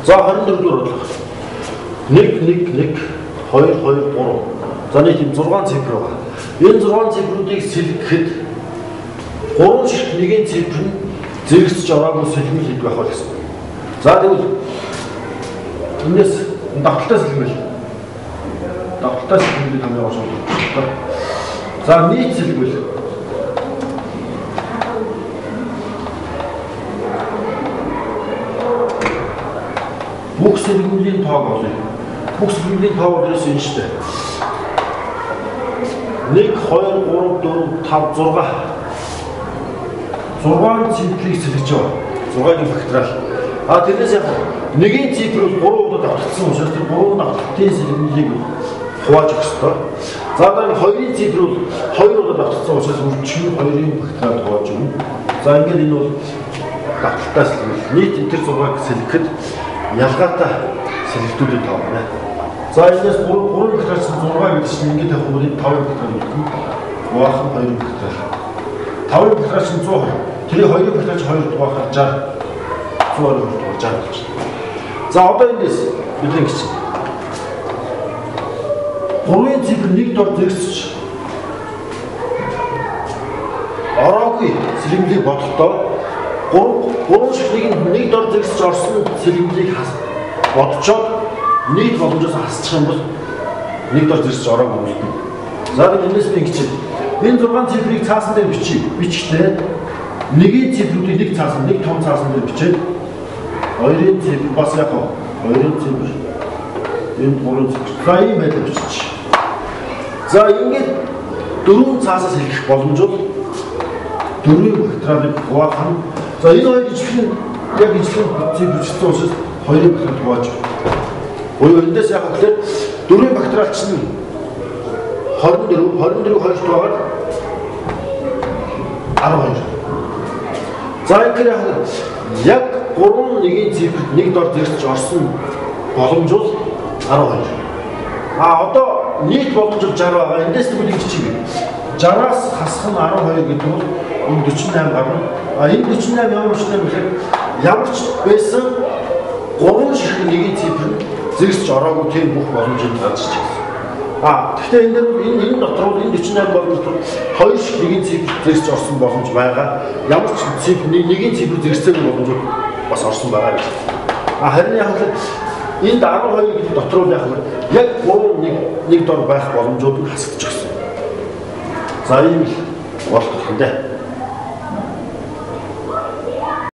За 24 дугаар бодлого. 1 1 1 2 2 3. За нийт 6 цифр байна. Энэ 6 цифруудыг сэлгэхэд 3 ширхэг нэгэн цифр нь зэрэгцэж ороогүй сэлгэмэл хэд байх вэ гэсэн. За тэгвэл энэс давталтай сэлгэмэл. Давталтай сэлгэмэлийг хамгийн гол нь. За нийт сэлгэмэл. Бүх сэлгэмлийн тоог олъё. Бүх сэлгэмлийн тоог дээрээс энэ шүү дээ. 1 2 3 4 5 6 цифрыг сэлгэж байгаа. 6-гийн факториал. Тэрнээс яг нэгэн цифр бол 3 удаа давтагдсан учраас тэр 3 давталтын сэлгэмлийг хувааж өгөх ёстой. За дараа 2-ын цифр бол 2 удаа давтагдсан учраас үржих 2-ын факториал хувааж өгнө. За ингээд энэ бол давталтай сэлгэмэл. Нийт тэр 6-ыг сэлгэхэд ялгаатай сэлгэлтүүдийн тоо байна. За энэс 3 факториалс 6 гэдэг чинь ингээд явах юм 5 факториал гэдэг. Хуваах нь 2 факториал. 5 факториалс 100. Тэр 2 факториалс 2 дугаар 60. 120 дугаар 60 болж байна. За одоо эндээс бидний гэж 3-ын цифр 1 дор зэрэгсэж ороогүй сэлгэмлийг бодохдоо 3 ширхгийг 1 дор зэрэгсэж орсон сэлгэмлийг бодцоод нийт боломжоос хасчих юм бол 1 дор зэрэгсэж ороогүй юм. За энэс би ингэж энэ 6 цифрыг цаасан дээр бичихлээ. Нэгэн цифруудыг нэг цаасан, нэг том цаасан дээр бичээд 2-ын цифр бас яг 2-ын цифр энэ 3-ын цифр. За ийм байдлаар бичиж. За ингээд 4 цаасаас хэлэх боломжтой 4-ийн факториалыг хуваах нь. За энэ хоёр ижлэх нь яг ижлэх цифр бичсэн учраас 2-ын факториал хувааж. Буюу эндээс яг тэгэхээр 4-ийн факториал чинь 24 2 дугаар 12. За ингээд яг 3 нэгэн цифрт 1 дор зэрэгч орсон боломж бол 12. Одоо нийт боломж 60 байгаа. Эндээс тэгвэл их чиг. 60-аас хасах нь 12 гэдэг бол энэ 48 гарна. Энэ 48 ямар ч юм гэхээр ямар ч байсан 3 ширхэг нэгэн цифр зэрэгч ороогүй тийм бүх боломжийг гаргаж ирсэн. Гэхдээ энэ дээр энэ дотор энэ 48 боломжтой 2 ширхэг нэгэн цифр зэрэгч орсон боломж байгаа. Ямар ч цифр нэгэн цифр зэрэгцээгүй боломж бас орсон байгаа гэж. Харин яг л энд 12 гэдэг дотор яг 3 1 дор байх боломжууд нь хасагдчихсан. За ийм л болох юм дээ.